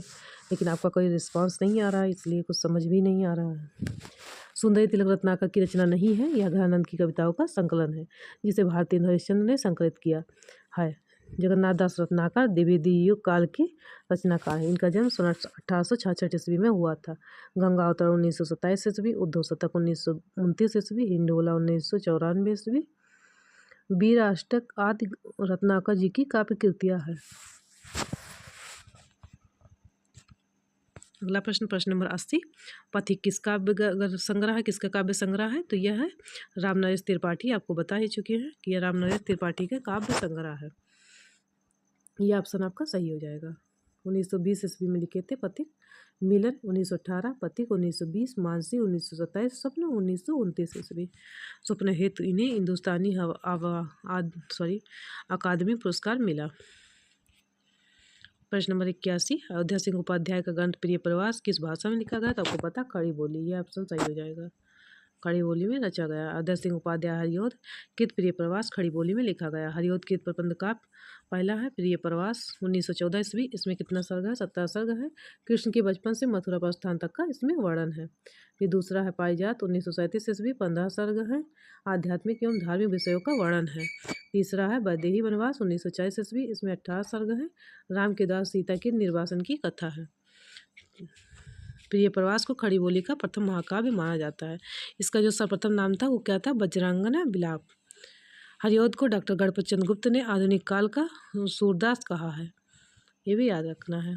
A: लेकिन आपका कोई रिस्पांस नहीं आ रहा है, इसलिए कुछ समझ भी नहीं आ रहा है। सुंदरी तिलक रत्नाकर की रचना नहीं है, यह गजानंद की कविताओं का संकलन है, जिसे भारतेंदु हरिश्चंद्र ने संकलित किया है। जगन्नाथ दास रत्नाकर द्विवेदी युग काल के रचनाकार है। इनका जन्म 1866 ईस्वी में हुआ था। गंगा अवतरण 1927 ईस्वी, उद्धव शतक 1929 ईस्वी, हिंडोला 1994 ईस्वी, वीर अष्टक आदि रत्नाकर जी की काव्य कृतियाँ है। अगला प्रश्न, प्रश्न नंबर 80, पथिक किस काव्य संग्रह है, किसका काव्य संग्रह है? तो यह है रामनरेश त्रिपाठी। आपको बता ही चुके हैं कि यह रामनरेश त्रिपाठी का काव्य संग्रह है। ये ऑप्शन आपका सही हो जाएगा। 1920 ईस्वी में लिखे थे पथिक। मिलन 1918, पथिक 1920, मानसी 1927, स्वप्न 1929 ईस्वी। स्वप्न हेतु इन्हें हिंदुस्तानी अकादमी पुरस्कार मिला। प्रश्न नंबर 81, अयोध्या सिंह उपाध्याय का ग्रंथ प्रिय प्रवास किस भाषा में लिखा गया? तो आपको पता खड़ी बोली, ये ऑप्शन सही हो जाएगा। खड़ी बोली में रचा गया। अयोध्या सिंह उपाध्याय हरिऔध कृत प्रिय प्रवास खड़ी बोली में लिखा गया। हरिऔध कृत प्रबंध काव्य पहला है प्रिय प्रवास 1914 ईस्वी। इसमें कितना सर्ग है? 17 सर्ग है। कृष्ण के बचपन से मथुरा प्रस्थान तक का इसमें वर्णन है। फिर दूसरा है पारिजात 1937 ईस्वी, 15 सर्ग है। आध्यात्मिक एवं धार्मिक विषयों का वर्णन है। तीसरा है वैदेही वनवास 1940 ईस्वी। इसमें 18 सर्ग है। राम के दास सीता के निर्वासन की कथा है। प्रिय प्रवास को खड़ी बोली का प्रथम महाकाव्य माना जाता है। इसका जो सर्वप्रथम नाम था वो क्या था? वज्रांगना विलाप। हरिऔध को डॉक्टर गणपत चंद्र गुप्त ने आधुनिक काल का सूरदास कहा है, ये भी याद रखना है।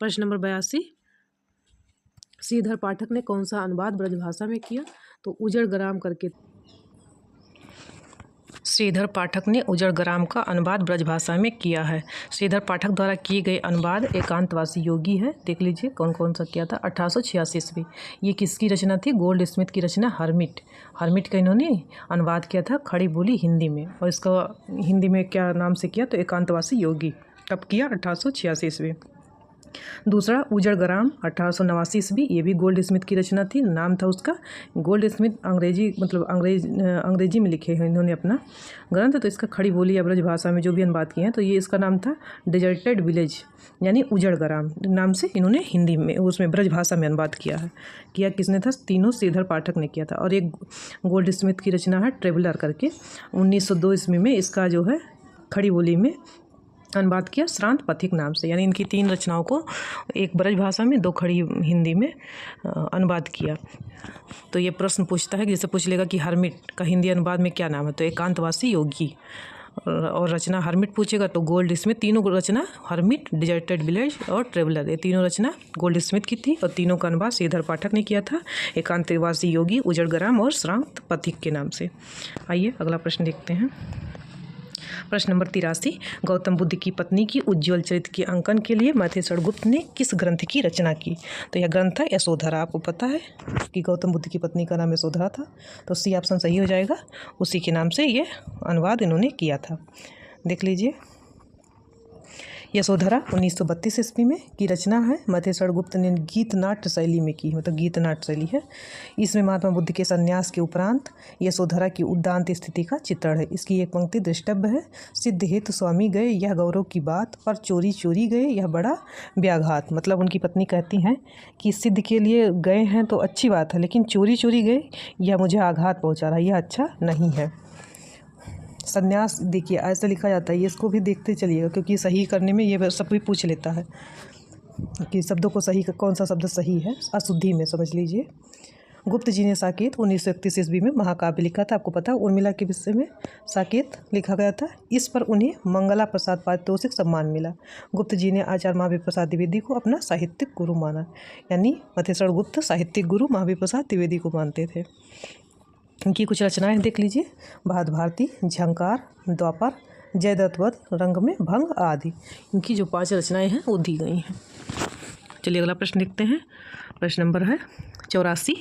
A: प्रश्न नंबर 82, श्रीधर पाठक ने कौन सा अनुवाद ब्रजभाषा में किया? तो उजड़ ग्राम करके। श्रीधर पाठक ने उजड़ ग्राम का अनुवाद ब्रजभाषा में किया है। श्रीधर पाठक द्वारा किए गए अनुवाद एकांतवासी योगी है। देख लीजिए कौन कौन सा किया था। 1886 ईस्वी। ये किसकी रचना थी? गोल्ड स्मिथ की रचना हर्मिट। हर्मिट का इन्होंने अनुवाद किया था खड़ी बोली हिंदी में, और इसका हिंदी में क्या नाम से किया? तो एकांतवासी योगी। कब किया? 1886 ईस्वी। दूसरा उजड़ ग्राम 1889 ईस्वी। ये भी गोल्ड स्मिथ की रचना थी, नाम था उसका गोल्ड स्मिथ। अंग्रेजी मतलब अंग्रेजी में लिखे हैं इन्होंने अपना ग्रंथ, तो इसका खड़ी बोली या ब्रज भाषा में जो भी अनुवाद किए हैं, तो ये इसका नाम था डिजर्टेड विलेज, यानी उजड़ ग्राम नाम से इन्होंने हिंदी में उसमें ब्रज भाषा में अनुवाद किया है। किया किसने था? तीनों श्रीधर पाठक ने किया था। और एक गोल्ड स्मिथ की रचना है ट्रेवलर करके, 1902 ईस्वी में इसका जो है खड़ी बोली में अनुवाद किया श्रांत पथिक नाम से। यानी इनकी 3 रचनाओं को एक ब्रज भाषा में, 2 खड़ी हिंदी में अनुवाद किया। तो ये प्रश्न पूछता है कि जैसे पूछ लेगा कि हर्मिट का हिंदी अनुवाद में क्या नाम है? तो एकांतवासी योगी। और रचना हर्मिट पूछेगा तो गोल्ड स्मिथ। तीनों रचना हर्मिट, डिजर्टेड विलेज और ट्रेवलर, ये तीनों रचना गोल्ड स्मिथ की थी, और तीनों का अनुवाद श्रीधर पाठक ने किया था एकांतवासी योगी, उजड़ ग्राम और श्रांत पथिक के नाम से। आइए अगला प्रश्न देखते हैं। प्रश्न नंबर 83, गौतम बुद्ध की पत्नी की उज्ज्वल चरित्र के अंकन के लिए महेश्वर गुप्त ने किस ग्रंथ की रचना की? तो यह ग्रंथ था यशोधरा। आपको पता है कि गौतम बुद्ध की पत्नी का नाम यशोधरा था, तो सी ऑप्शन सही हो जाएगा। उसी के नाम से ये अनुवाद इन्होंने किया था। देख लीजिए, यशोधरा 1932 ईस्वी में की रचना है। महेश्वर गुप्त ने गीत नाट्य शैली में की, मतलब गीत नाट्य शैली है। इसमें महात्मा बुद्ध के संन्यास के उपरांत यशोधरा की उद्दांत स्थिति का चित्रण है। इसकी एक पंक्ति दृष्टव्य है। सिद्ध हेतु स्वामी गए यह गौरव की बात, पर चोरी चोरी गए यह बड़ा व्याघात। मतलब उनकी पत्नी कहती हैं कि सिद्ध के लिए गए हैं तो अच्छी बात है, लेकिन चोरी चोरी गए यह मुझे आघात पहुँचा रहा है, यह अच्छा नहीं है। संन्यास देखिए ऐसा लिखा जाता है, ये इसको भी देखते चलिएगा, क्योंकि सही करने में ये सब भी पूछ लेता है कि शब्दों को सही, कौन सा शब्द सही है, अशुद्धि में समझ लीजिए। गुप्त जी ने साकेत 1931 ईस्वी में महाकाव्य लिखा था। आपको पता है उर्मिला के विषय में साकेत लिखा गया था। इस पर उन्हें मंगला प्रसाद पारितोषिक सम्मान मिला। गुप्त जी ने आचार्य महावीर प्रसाद द्विवेदी को अपना साहित्यिक गुरु माना, यानी महेश्वर गुप्त साहित्यिक गुरु महावीर प्रसाद द्विवेदी को मानते थे। इनकी कुछ रचनाएं देख लीजिए। भात भारती, झंकार, द्वापर, जयदत्त वध, रंग में भंग आदि। इनकी जो 5 रचनाएं हैं वो दी गई हैं। चलिए अगला प्रश्न देखते हैं। प्रश्न नंबर है 84।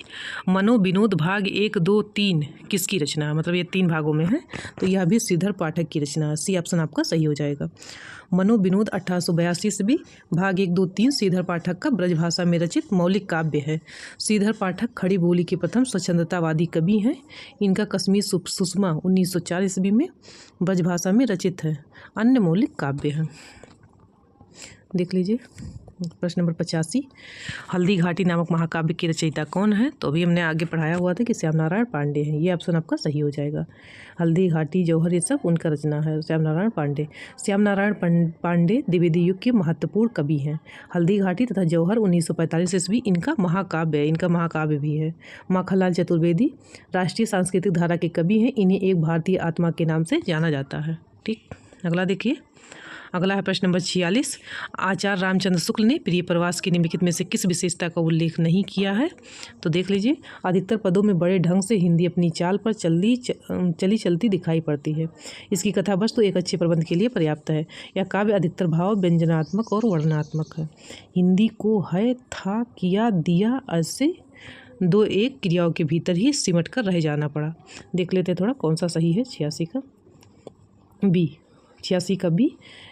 A: मनोविनोद भाग 1, 2, 3 किसकी रचना है? मतलब ये 3 भागों में है, तो यह भी श्रीधर पाठक की रचना है। सी ऑप्शन आपका सही हो जाएगा। मनोविनोद 1882 ईस्वी, भाग 1, 2, 3 श्रीधर पाठक का ब्रजभाषा में रचित मौलिक काव्य है। श्रीधर पाठक खड़ी बोली के प्रथम स्वच्छंदतावादी कवि हैं। इनका कश्मीर सुषमा 1904 ईस्वी में ब्रजभाषा में रचित है। अन्य मौलिक काव्य है। देख लीजिए प्रश्न नंबर 85। हल्दी घाटी नामक महाकाव्य की रचयिता कौन है? तो अभी हमने आगे पढ़ाया हुआ था कि श्याम नारायण पांडे हैं। ये ऑप्शन आपका सही हो जाएगा। हल्दी घाटी, जौहर, ये सब उनका रचना है, श्याम नारायण पांडे। श्याम नारायण पांडे द्विवेदी युग के महत्वपूर्ण कवि हैं। हल्दी घाटी तथा जौहर 1945 ईस्वी इनका महाकाव्य है, इनका महाकाव्य भी है। माखनलाल चतुर्वेदी राष्ट्रीय सांस्कृतिक धारा के कवि हैं। इन्हें एक भारतीय आत्मा के नाम से जाना जाता है। ठीक, अगला देखिए। अगला है प्रश्न नंबर 46। आचार्य रामचंद्र शुक्ल ने प्रिय प्रवास की निम्नलिखित में से किस विशेषता का उल्लेख नहीं किया है? तो देख लीजिए, अधिकतर पदों में बड़े ढंग से हिंदी अपनी चाल पर चली चलती दिखाई पड़ती है। इसकी कथा वस्तु एक अच्छे प्रबंध के लिए पर्याप्त है। यह काव्य अधिकतर भाव व्यंजनात्मक और वर्णनात्मक है। हिंदी को है, था, किया, दिया ऐसे 2-1 क्रियाओं के भीतर ही सिमट कर रह जाना पड़ा। देख लेते थोड़ा कौन सा सही है। 86 का बी, 86 का बी,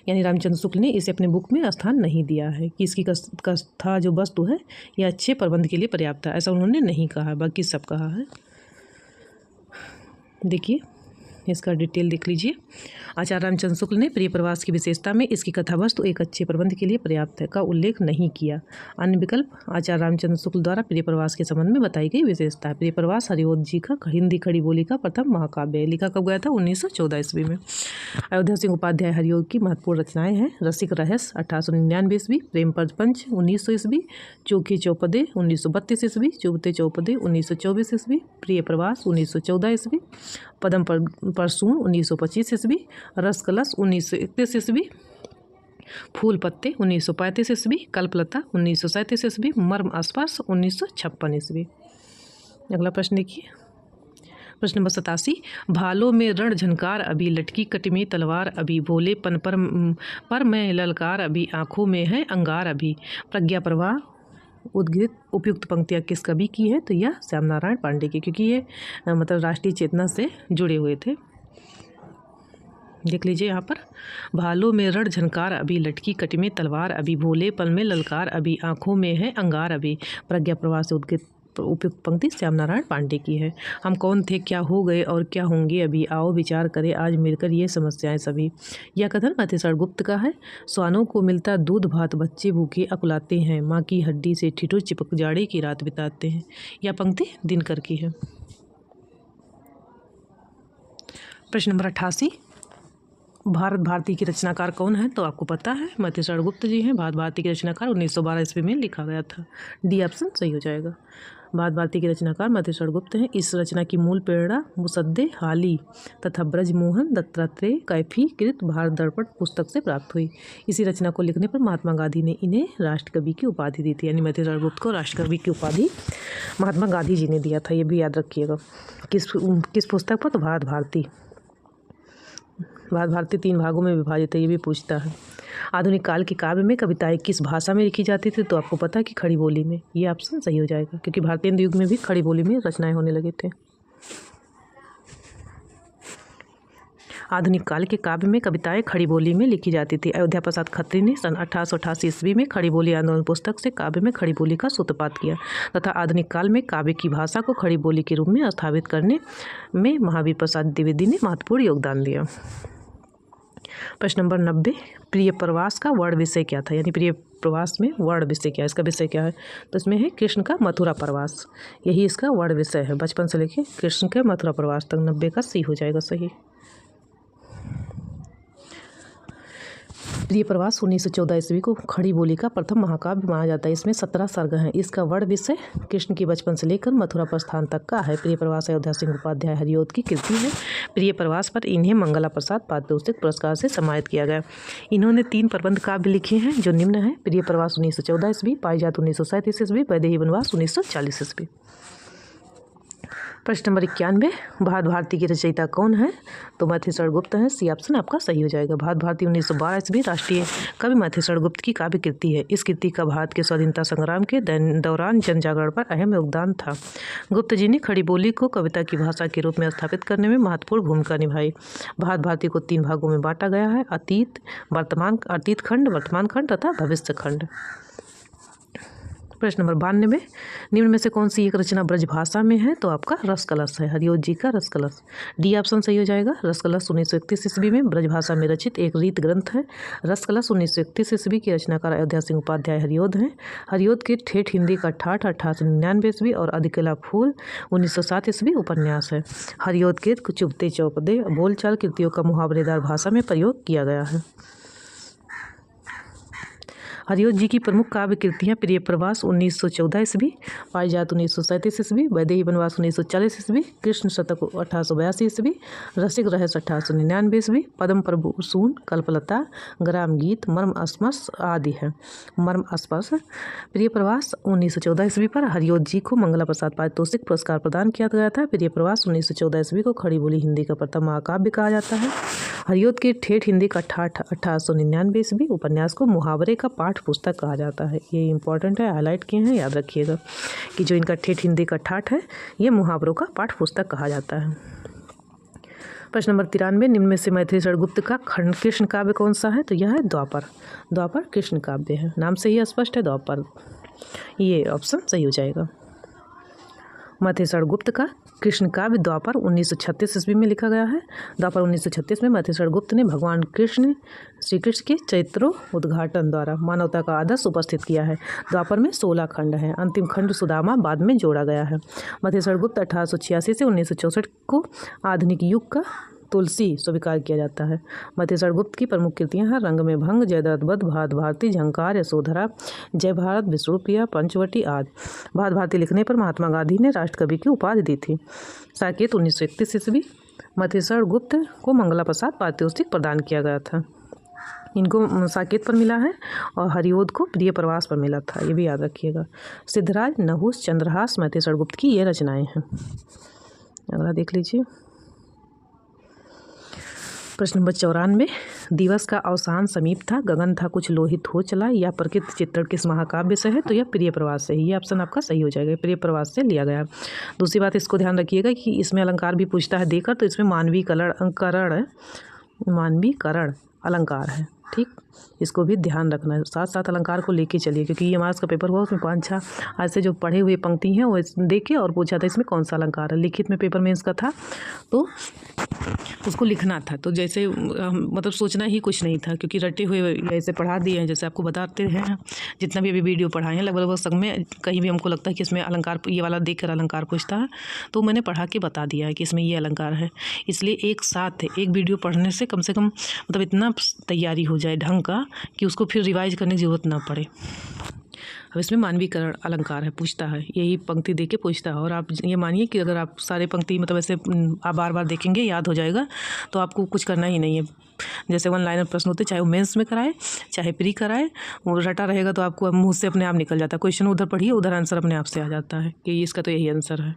A: यानी रामचंद्र शुक्ल ने इसे अपने बुक में स्थान नहीं दिया है कि इसकी कथा जो वस्तु है यह अच्छे प्रबंध के लिए पर्याप्त है, ऐसा उन्होंने नहीं कहा, बाकी सब कहा है। देखिए इसका डिटेल देख लीजिए। आचार्य रामचंद्र शुक्ल ने प्रिय प्रवास की विशेषता में इसकी कथा वस्तु एक अच्छे प्रबंध के लिए पर्याप्त है का उल्लेख नहीं किया। अन्य विकल्प आचार्य रामचंद्र शुक्ल द्वारा प्रिय प्रवास के संबंध में बताई गई विशेषता है। प्रिय प्रवास हरिओद जी का हिंदी खड़ी बोली का प्रथम महाकाव्य है। लिखा कब गया था? 1914 ईस्वी में। अयोध्या सिंह उपाध्याय हरिओद की महत्वपूर्ण रचनाएं हैं। रसिक रहस्य 1899 ईस्वी, प्रेम पंच 1900 ईस्वी, चोखे चौपदे 1932 ईस्वी, चुभते चौपदे 1924 ईस्वी, प्रिय प्रवास 1914 ईस्वी, पदम परसून 1925 ईस्वी, रस कलश 1931 ईस्वी, फूल पत्ते 1935 ईस्वी, कल्पलता 1937 ईस्वी, मर्म स्पर्श 1956 ईस्वी। अगला प्रश्न देखिए। प्रश्न नंबर 87। भालों में रण झनकार अभी, लटकी कट में तलवार अभी, भोलेपन पर मैं ललकार अभी, आंखों में है अंगार अभी, प्रज्ञा प्रवाह उद्गीत उपयुक्त पंक्तियाँ किस कवि की है? तो यह श्याम नारायण पांडे की, क्योंकि ये मतलब राष्ट्रीय चेतना से जुड़े हुए थे। देख लीजिए यहाँ पर, भालों में रण झनकार अभी, लटकी कट में तलवार अभी, भोले पल में ललकार अभी, आंखों में है अंगार अभी, प्रज्ञा प्रवाह से उद्गीत उपयुक्त पंक्ति श्याम नारायण पांडे की है। हम कौन थे, क्या हो गए और क्या होंगे अभी, आओ विचार करें आज मिलकर ये समस्याएं सभी। यह कथन मधुसूदन गुप्त का है। स्वानों को मिलता दूध भात, बच्चे भूखे अकुलाते हैं, माँ की हड्डी से ठिठुर चिपक जाड़े की रात बिताते हैं। यह पंक्ति दिनकर की है। प्रश्न नंबर 88। भारत भारती के रचनाकार कौन है? तो आपको पता है मधुसूदन गुप्त जी हैं। भारत भारती के रचनाकार 1912 ईस्वी में लिखा गया था। डी ऑप्शन सही हो जाएगा। भारत भारती के रचनाकार मधुसूदन गुप्त हैं। इस रचना की मूल प्रेरणा मुसद्दे हाली तथा ब्रजमोहन दत्तात्रेय कैफी कृत भारत दर्पण पुस्तक से प्राप्त हुई। इसी रचना को लिखने पर महात्मा गांधी ने इन्हें राष्ट्रकवि की उपाधि दी थी, यानी मधुसूदन गुप्त को राष्ट्रकवि की उपाधि महात्मा गांधी जी ने दिया था। ये भी याद रखिएगा। किस पुस्तक पर? तो भारत भारती। भारत भारती 3 भागों में विभाजित है, ये भी पूछता है। आधुनिक काल के काव्य में कविताएं किस भाषा में लिखी जाती थी? तो आपको पता है कि खड़ी बोली में। ये ऑप्शन सही हो जाएगा, क्योंकि भारतीय युग में भी खड़ी बोली में रचनाएं होने लगे थे। आधुनिक काल के काव्य में कविताएं खड़ी बोली में लिखी जाती थी। अयोध्या प्रसाद खत्री ने सन 1888 ईस्वी में खड़ी बोली आंदोलन पुस्तक से काव्य में खड़ी बोली का सूत्रपात किया तथा आधुनिक काल में काव्य की भाषा को खड़ी बोली के रूप में स्थापित करने में महावीर प्रसाद द्विवेदी ने महत्वपूर्ण योगदान दिया। प्रश्न नंबर 90। प्रिय प्रवास का वर्ण विषय क्या था? यानी प्रिय प्रवास में वर्ण विषय क्या है? इसका विषय क्या है? तो इसमें है कृष्ण का मथुरा प्रवास, यही इसका वर्ण विषय है। बचपन से लेके कृष्ण के मथुरा प्रवास तक। 90 का सी हो जाएगा सही। प्रिय प्रवास 1914 ईस्वी को खड़ी बोली का प्रथम महाकाव्य माना जाता है। इसमें 17 सर्ग हैं। इसका वर्ण विषय कृष्ण की बचपन से लेकर मथुरा प्रस्थान तक का है। प्रिय प्रवास अयोध्या सिंह उपाध्याय हरिओद की कृति है। प्रिय प्रवास पर इन्हें मंगला प्रसाद पारितोषिक पुरस्कार से सम्मानित किया गया। इन्होंने 3 प्रबंध काव्य लिखे हैं जो निम्न है। प्रिय प्रवास 1914 ईस्वी, पारिजात 1937 ईस्वी, वैदेही वनवास 1940 ईस्वी। प्रश्न नंबर 91, भारत भारती की रचयिता कौन है? तो माथेश्वर गुप्त हैं। सी ऑप्शन आपका सही हो जाएगा। भारत भारती 1912 ईस्वी राष्ट्रीय कवि माथेश्वर गुप्त की काव्य कृति है। इस कृति का भारत के स्वाधीनता संग्राम के दौरान जन जागरण पर अहम योगदान था। गुप्त जी ने खड़ी बोली को कविता की भाषा के रूप में स्थापित करने में महत्वपूर्ण भूमिका निभाई। भारत भारती को 3 भागों में बांटा गया है: अतीत खंड, वर्तमान खंड तथा भविष्य खंड। प्रश्न नंबर 92, निम्न में से कौन सी एक रचना ब्रज भाषा में है? तो आपका रस कलश है, हरिओद जी का रस कलश। डी ऑप्शन सही हो जाएगा। रस कलश 1931 ईस्वी में ब्रज भाषा में रचित एक रीत ग्रंथ है। रस कलश 1931 ईस्वी के रचनाकार अयोध्या सिंह उपाध्याय हरिओद हैं। हरिओद के ठेठ हिंदी का ठाठ 1899 ईस्वी और अधिकेला फूल 1907 ईस्वी उपन्यास है। हरिओद के चुभते चौपदे बोलचाल कृतियों का मुहावरेदार भाषा में प्रयोग किया गया है। हरिओद जी की प्रमुख काव्य कृतियाँ प्रिय प्रवास 1914 ईस्वी, पारिजात 1937 ईस्वी, वैदेही वनवास 1940 ईस्वी, कृष्ण शतक 1882 ईस्वी, रसिक रहस्य 1899 ईस्वी, पद्म प्रसून, कल्पलता, ग्राम गीत, मर्म स्पर्श आदि है। मर्म स्पर्श। प्रिय प्रवास 1914 ईस्वी पर हरिओद जी को मंगला प्रसाद पारितोषिक पुरस्कार प्रदान किया गया था। प्रिय प्रवास 1914 ईस्वी को खड़ी बोली हिंदी का प्रथम महाकाव्य कहा जाता है। हरिओद के ठेठ हिंदी का ठाठ 1899 ईस्वी उपन्यास को मुहावरे का पाठ पुस्तक कहा जाता है। ये इंपॉर्टेंट है, हाईलाइट किए हैं, याद रखिएगा कि जो इनका ठेठ हिंदी का ठाठ है ये मुहावरों का पाठ पुस्तक कहा जाता है। प्रश्न नंबर 93, निम्न में से माथेश्वर गुप्त का खंड कृष्ण काव्य कौन सा है? तो यह है द्वापर कृष्ण काव्य है। नाम से ही स्पष्ट है द्वापर, ये ऑप्शन सही हो जाएगा। माथेश्वर गुप्त का कृष्ण काव्य द्वापर 1936 ईस्वी में लिखा गया है। द्वापर 1936 में माथेश्वर गुप्त ने भगवान श्री कृष्ण के चैत्रो उद्घाटन द्वारा मानवता का आदर्श उपस्थित किया है। द्वापर में 16 खंड हैं। अंतिम खंड सुदामा बाद में जोड़ा गया है। माथेश्वर गुप्त 1886 से 1964 को आधुनिक युग का तुलसी स्वीकार किया जाता है। माथेश्वर गुप्त की प्रमुख कृतियाँ हैं रंग में भंग, जयद्रथ वध, भारत भारती, झंकार, यशोधरा, जय भारत, विष्णुप्रिया, पंचवटी आदि। भारत भारती लिखने पर महात्मा गांधी ने राष्ट्रकवि की उपाधि दी थी। साकेत 1931 ईस्वी माथेश्वर गुप्त को मंगला प्रसाद पारितोषिक प्रदान किया गया था। इनको साकेत पर मिला है और हरिओद को प्रिय प्रवास पर मिला था, ये भी याद रखिएगा। सिद्धराज, नहुस, चंद्रहास माथेश्वर गुप्त की ये रचनाएं हैं। अगला देख लीजिए। प्रश्न नंबर 94, दिवस का अवसान समीप था, गगन था कुछ लोहित हो चला, यह प्रकृति चित्रण किस महाकाव्य से है? तो यह प्रिय प्रवास से है। ये ऑप्शन आपका सही हो जाएगा, प्रिय प्रवास से लिया गया। दूसरी बात इसको ध्यान रखिएगा कि इसमें अलंकार भी पूछता है देकर, तो इसमें मानवीकरण अलंकार है, ठीक, इसको भी ध्यान रखना है। साथ साथ अलंकार को लेके चलिए, क्योंकि ये मार्क्स का पेपर हुआ उसमें 5-6 ऐसे जो पढ़े हुए पंक्ति हैं वो देखे और पूछा था इसमें कौन सा अलंकार है। लिखित में पेपर में इसका था तो उसको लिखना था, तो जैसे मतलब सोचना ही कुछ नहीं था, क्योंकि रटे हुए ऐसे पढ़ा दिए हैं। जैसे आपको बताते हैं जितना भी अभी वीडियो पढ़ाए हैं लगभग सब में कहीं भी हमको लगता है कि इसमें अलंकार ये वाला देख कर अलंकार पूछता है, तो मैंने पढ़ा के बता दिया है कि इसमें ये अलंकार है। इसलिए एक साथ एक वीडियो पढ़ने से कम मतलब इतना तैयारी हो जाए ढंग का कि उसको फिर रिवाइज करने की ज़रूरत ना पड़े। अब इसमें मानवीकरण अलंकार है, पूछता है, यही पंक्ति दे के पूछता है। और आप ये मानिए कि अगर आप सारे पंक्ति मतलब ऐसे आप बार बार देखेंगे याद हो जाएगा, तो आपको कुछ करना ही नहीं है। जैसे 1 लाइनर प्रश्न होते, चाहे वो मेंस में कराए चाहे प्री कराए, वो रटा रहेगा तो आपको मुँह से अपने आप निकल जाता है। क्वेश्चन उधर पढ़िए, उधर आंसर अपने आप से आ जाता है कि इसका तो यही आंसर है।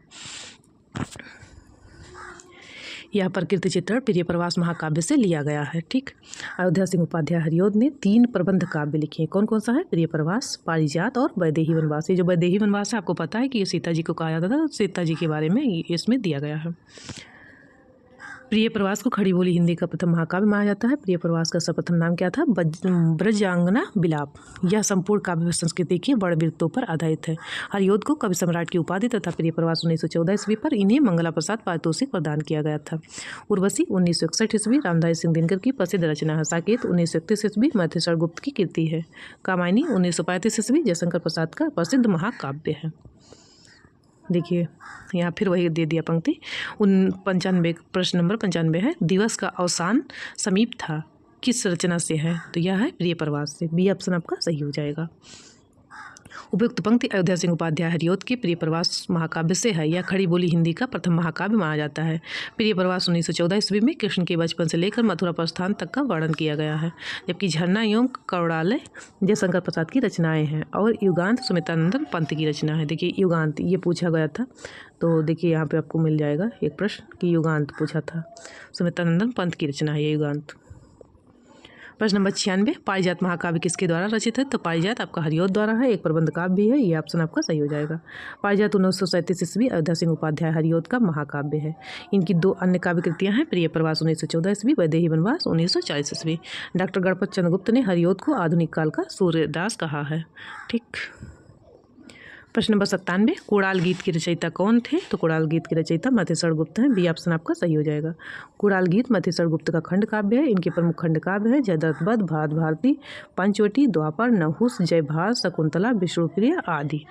A: यह प्रकृति चित्रण प्रिय प्रवास महाकाव्य से लिया गया है, ठीक। अयोध्या सिंह उपाध्याय हरिओद ने 3 प्रबंध काव्य लिखे हैं। कौन कौन सा है? प्रिय प्रवास, पारिजात और वैदेही वनवास। ये जो वैदेही वनवास है आपको पता है कि ये सीता जी को कहा जाता था, सीता जी के बारे में इसमें दिया गया है। प्रिय प्रवास को खड़ी बोली हिंदी का प्रथम महाकाव्य माना जाता है। प्रिय प्रवास का सर्वप्रथम नाम क्या था? ब्रजांगना विलाप। यह संपूर्ण काव्य संस्कृति की बड़ वृत्तों पर आधारित है। हरिओद को कवि सम्राट की उपाधि तथा प्रिय प्रवास 1914 ईस्वी पर इन्हें मंगला प्रसाद पारितोषिक प्रदान किया गया था। उर्वशी 1961 ईस्वी रामधारी सिंह दिनकर की प्रसिद्ध रचना है। साकेत 1931 ईस्वी माथेश्वर गुप्त की कृति है। कामायनी 1935 ईस्वी जयशंकर प्रसाद का प्रसिद्ध महाकाव्य है। देखिए यहाँ फिर वही दे दिया पंक्ति। 95 प्रश्न नंबर 95 है, दिवस का अवसान समीप था किस रचना से है? तो यह है प्रिय प्रवास से। बी ऑप्शन आपका सही हो जाएगा। उपयुक्त पंक्ति अयोध्या सिंह उपाध्याय हरिऔध के प्रिय प्रवास महाकाव्य से है। यह खड़ी बोली हिंदी का प्रथम महाकाव्य माना जाता है। प्रिय प्रवास 1914 ईस्वी में कृष्ण के बचपन से लेकर मथुरा प्रस्थान तक का वर्णन किया गया है, जबकि झरना एवं कौड़ालय जयशंकर प्रसाद की रचनाएं हैं और युगांत सुमित्रानंदन पंत की रचना है। देखिए युगांत ये पूछा गया था, तो देखिए यहाँ पे आपको मिल जाएगा एक प्रश्न कि युगांत पूछा था, सुमित्रानंदन पंत की रचना है ये युगांत। प्रश्न नंबर 96, पारिजात महाकाव्य किसके द्वारा रचित है? तो पारिजात आपका हरिऔध द्वारा है। एक प्रबंध काव्य भी है, ये ऑप्शन आपका सही हो जाएगा। पारिजात 1937 ईस्वी अयोध्या सिंह उपाध्याय हरिऔध का महाकाव्य है। इनकी 2 अन्य काव्य कृतियाँ हैं, प्रिय प्रवास 1914 ईस्वी, वैदेही वनवास 1940 ईस्वी। डॉक्टर गणपत चंद्रगुप्त ने हरिऔध को आधुनिक काल का सूर्यदास कहा है। ठीक। प्रश्न नंबर 97, कुड़ाल गीत की रचयिता कौन थे? तो कुड़ाल गीत की रचयिता मथेसर गुप्त हैं। बी ऑप्शन आपका सही हो जाएगा। कुड़ाल गीत मथेसर गुप्त का खंड काव्य है। इनके प्रमुख खंड काव्य है जयद्रथ वध, भारत भारती, पंचवटी, द्वापर, नहुस, जय भारत, शकुंतला, विष्णुप्रिया आदि।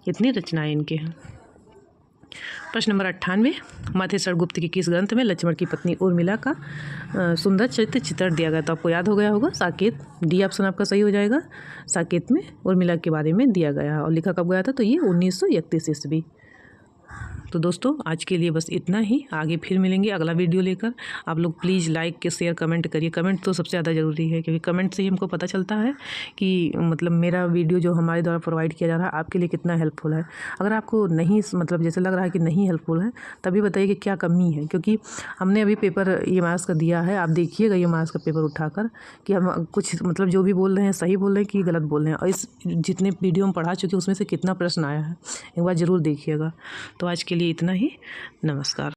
A: इतनी रचनाएं इनके हैं। प्रश्न नंबर 98, मथेसर गुप्त के किस ग्रंथ में लक्ष्मण की पत्नी उर्मिला का सुंदर चरित्र चित्रण दिया गया? तो आपको याद हो गया होगा, साकेत। डी ऑप्शन आपका सही हो जाएगा। साकेत में उर्मिला के बारे में दिया गया है और लिखा कब गया था? तो ये 1931 ईस्वी। तो दोस्तों आज के लिए बस इतना ही। आगे फिर मिलेंगे अगला वीडियो लेकर। आप लोग प्लीज़ लाइक शेयर कमेंट करिए। कमेंट तो सबसे ज़्यादा ज़रूरी है, क्योंकि कमेंट से ही हमको पता चलता है कि मतलब मेरा वीडियो जो हमारे द्वारा प्रोवाइड किया जा रहा है आपके लिए कितना हेल्पफुल है। अगर आपको नहीं मतलब जैसे लग रहा है कि नहीं हेल्पफुल है, तभी बताइए कि क्या कमी है, क्योंकि हमने अभी पेपर EMAS का दिया है। आप देखिएगा EMAS का पेपर उठाकर कि हम कुछ मतलब जो भी बोल रहे हैं सही बोल रहे हैं कि गलत बोल रहे हैं, और इस जितने वीडियो हम पढ़ा चुके हैं उसमें से कितना प्रश्न आया है एक बार ज़रूर देखिएगा। तो आज के लिए इतना ही। नमस्कार।